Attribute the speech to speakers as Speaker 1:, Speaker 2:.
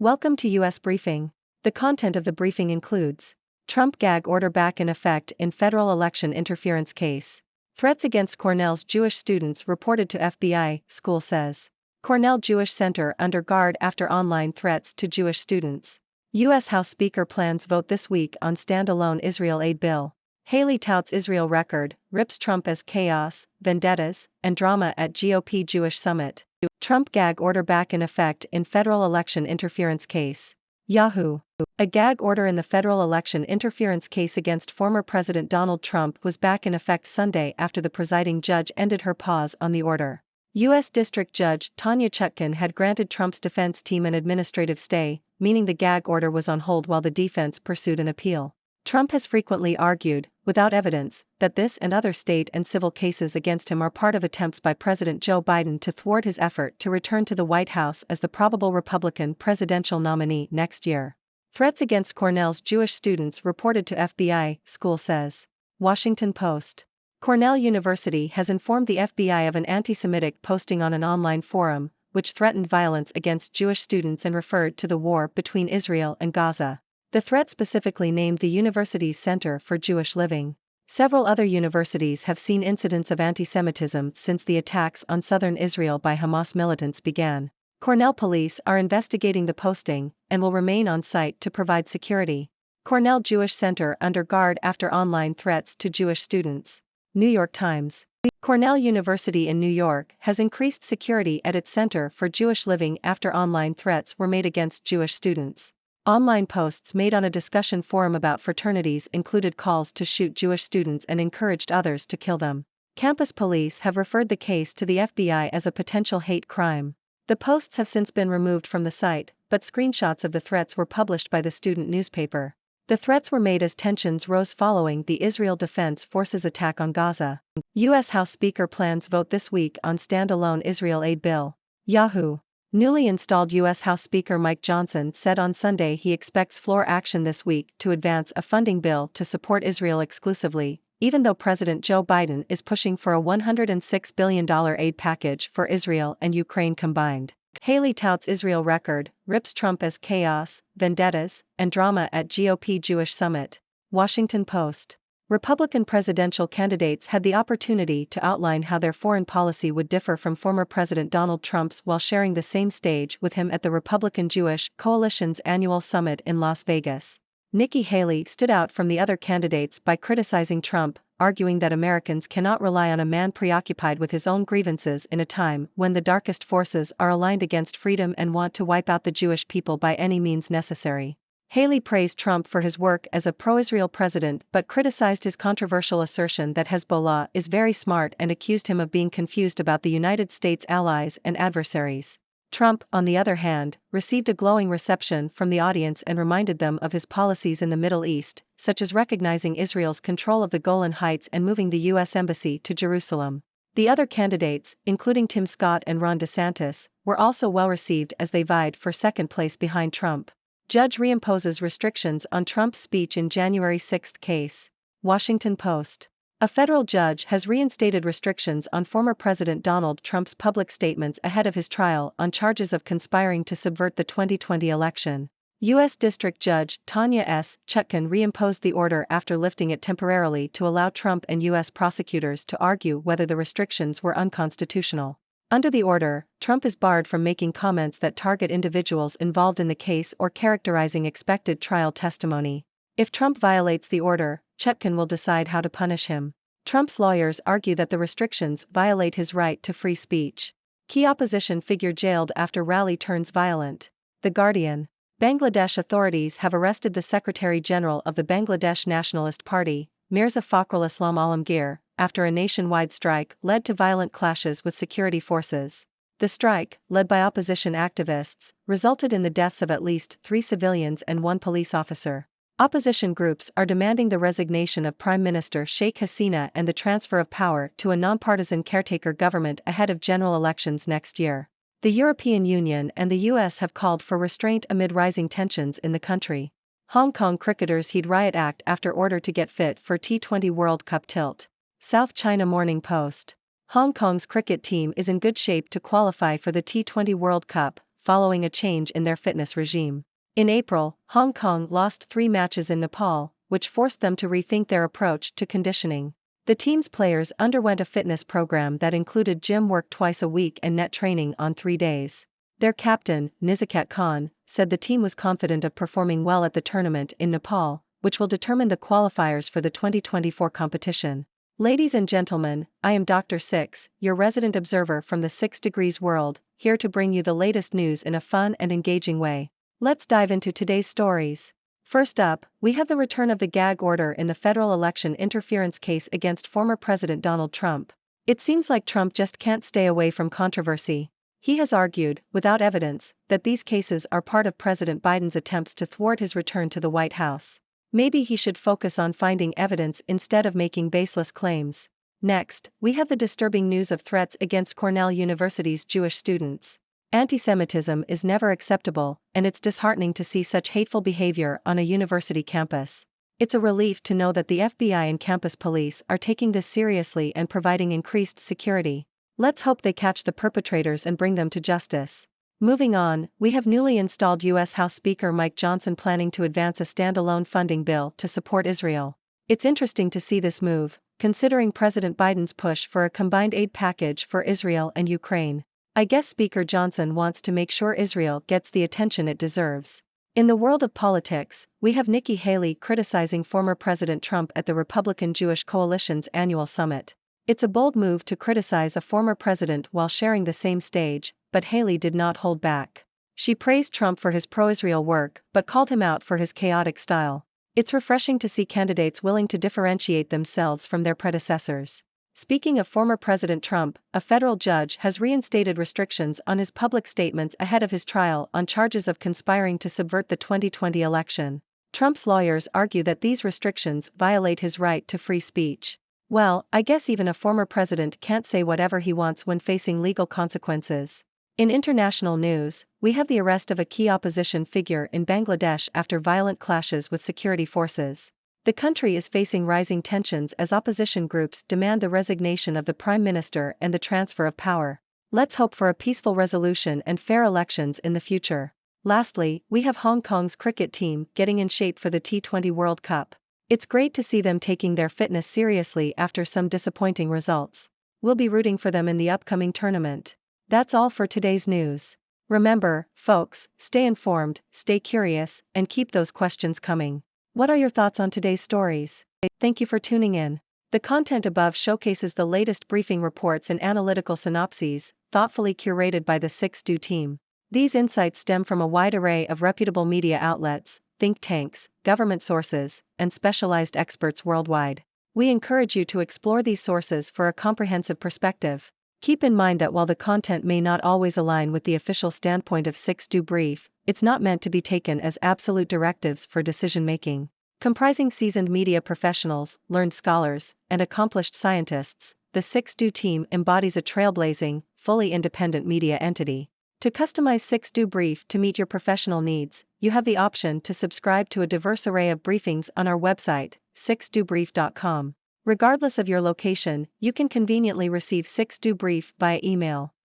Speaker 1: Welcome to U.S. Briefing. The content of the briefing includes Trump gag order back in effect in federal election interference case. Threats against Cornell's Jewish students reported to FBI, school says. Cornell Jewish Center under guard after online threats to Jewish students. U.S. House Speaker plans vote this week on standalone Israel aid bill. Haley touts Israel record, rips Trump as chaos, vendettas, and drama at GOP Jewish summit. Trump gag order back in effect in federal election interference case. Yahoo! A gag order in the federal election interference case against former President Donald Trump was back in effect Sunday after the presiding judge ended her pause on the order. U.S. District Judge Tanya Chutkan had granted Trump's defense team an administrative stay, meaning the gag order was on hold while the defense pursued an appeal. Trump has frequently argued, without evidence, that this and other state and civil cases against him are part of attempts by President Joe Biden to thwart his effort to return to the White House as the probable Republican presidential nominee next year. Threats against Cornell's Jewish students reported to FBI, school says. Washington Post. Cornell University has informed the FBI of an anti-Semitic posting on an online forum, which threatened violence against Jewish students and referred to the war between Israel and Gaza. The threat specifically named the university's Center for Jewish Living. Several other universities have seen incidents of anti-Semitism since the attacks on southern Israel by Hamas militants began. Cornell police are investigating the posting, and will remain on site to provide security. Cornell Jewish Center under guard after online threats to Jewish students. New York Times. Cornell University in New York has increased security at its Center for Jewish Living after online threats were made against Jewish students. Online posts made on a discussion forum about fraternities included calls to shoot Jewish students and encouraged others to kill them. Campus police have referred the case to the FBI as a potential hate crime. The posts have since been removed from the site, but screenshots of the threats were published by the student newspaper. The threats were made as tensions rose following the Israel Defense Forces attack on Gaza. U.S. House Speaker plans vote this week on standalone Israel aid bill. Yahoo! Newly installed U.S. House Speaker Mike Johnson said on Sunday he expects floor action this week to advance a funding bill to support Israel exclusively, even though President Joe Biden is pushing for a $106 billion aid package for Israel and Ukraine combined. Haley touts Israel record, rips Trump as chaos, vendettas, and drama at GOP Jewish summit. Washington Post. Republican presidential candidates had the opportunity to outline how their foreign policy would differ from former President Donald Trump's while sharing the same stage with him at the Republican Jewish Coalition's annual summit in Las Vegas. Nikki Haley stood out from the other candidates by criticizing Trump, arguing that Americans cannot rely on a man preoccupied with his own grievances in a time when the darkest forces are aligned against freedom and want to wipe out the Jewish people by any means necessary. Haley praised Trump for his work as a pro-Israel president but criticized his controversial assertion that Hezbollah is very smart and accused him of being confused about the United States' allies and adversaries. Trump, on the other hand, received a glowing reception from the audience and reminded them of his policies in the Middle East, such as recognizing Israel's control of the Golan Heights and moving the U.S. Embassy to Jerusalem. The other candidates, including Tim Scott and Ron DeSantis, were also well received as they vied for second place behind Trump. Judge reimposes restrictions on Trump's speech in January 6 case. Washington Post. A federal judge has reinstated restrictions on former President Donald Trump's public statements ahead of his trial on charges of conspiring to subvert the 2020 election. U.S. District Judge Tanya S. Chutkan reimposed the order after lifting it temporarily to allow Trump and U.S. prosecutors to argue whether the restrictions were unconstitutional. Under the order, Trump is barred from making comments that target individuals involved in the case or characterizing expected trial testimony. If Trump violates the order, Chutkan will decide how to punish him. Trump's lawyers argue that the restrictions violate his right to free speech. Key opposition figure jailed after rally turns violent. The Guardian. Bangladesh authorities have arrested the Secretary General of the Bangladesh Nationalist Party, Mirza Fakhrul Islam Alamgir, after a nationwide strike led to violent clashes with security forces. The strike, led by opposition activists, resulted in the deaths of at least 3 civilians and 1 police officer. Opposition groups are demanding the resignation of Prime Minister Sheikh Hasina and the transfer of power to a nonpartisan caretaker government ahead of general elections next year. The European Union and the US have called for restraint amid rising tensions in the country. Hong Kong cricketers heed riot act after order to get fit for T20 World Cup tilt. South China Morning Post. Hong Kong's cricket team is in good shape to qualify for the T20 World Cup, following a change in their fitness regime. In April, Hong Kong lost 3 matches in Nepal, which forced them to rethink their approach to conditioning. The team's players underwent a fitness program that included gym work twice a week and net training on 3 days. Their captain, Nizakat Khan, said the team was confident of performing well at the tournament in Nepal, which will determine the qualifiers for the 2024 competition. Ladies and gentlemen, I am Dr. Six, your resident observer from the 6 Degrees world, here to bring you the latest news in a fun and engaging way. Let's dive into today's stories. First up, we have the return of the gag order in the federal election interference case against former President Donald Trump. It seems like Trump just can't stay away from controversy. He has argued, without evidence, that these cases are part of President Biden's attempts to thwart his return to the White House. Maybe he should focus on finding evidence instead of making baseless claims. Next, we have the disturbing news of threats against Cornell University's Jewish students. Anti-Semitism is never acceptable, and it's disheartening to see such hateful behavior on a university campus. It's a relief to know that the FBI and campus police are taking this seriously and providing increased security. Let's hope they catch the perpetrators and bring them to justice. Moving on, we have newly installed U.S. House Speaker Mike Johnson planning to advance a standalone funding bill to support Israel. It's interesting to see this move, considering President Biden's push for a combined aid package for Israel and Ukraine. I guess Speaker Johnson wants to make sure Israel gets the attention it deserves. In the world of politics, we have Nikki Haley criticizing former President Trump at the Republican Jewish Coalition's annual summit. It's a bold move to criticize a former president while sharing the same stage, but Haley did not hold back. She praised Trump for his pro-Israel work but called him out for his chaotic style. It's refreshing to see candidates willing to differentiate themselves from their predecessors. Speaking of former President Trump, a federal judge has reinstated restrictions on his public statements ahead of his trial on charges of conspiring to subvert the 2020 election. Trump's lawyers argue that these restrictions violate his right to free speech. Well, I guess even a former president can't say whatever he wants when facing legal consequences. In international news, we have the arrest of a key opposition figure in Bangladesh after violent clashes with security forces. The country is facing rising tensions as opposition groups demand the resignation of the prime minister and the transfer of power. Let's hope for a peaceful resolution and fair elections in the future. Lastly, we have Hong Kong's cricket team getting in shape for the T20 World Cup. It's great to see them taking their fitness seriously after some disappointing results. We'll be rooting for them in the upcoming tournament. That's all for today's news. Remember, folks, stay informed, stay curious, and keep those questions coming. What are your thoughts on today's stories? Thank you for tuning in. The content above showcases the latest briefing reports and analytical synopses, thoughtfully curated by the 6Do team. These insights stem from a wide array of reputable media outlets, think tanks, government sources, and specialized experts worldwide. We encourage you to explore these sources for a comprehensive perspective. Keep in mind that while the content may not always align with the official standpoint of 6Do Brief, it's not meant to be taken as absolute directives for decision-making. Comprising seasoned media professionals, learned scholars, and accomplished scientists, the 6Do team embodies a trailblazing, fully independent media entity. To customize 6Do Brief to meet your professional needs, you have the option to subscribe to a diverse array of briefings on our website, 6dobrief.com. Regardless of your location, you can conveniently receive 6Do Brief via email.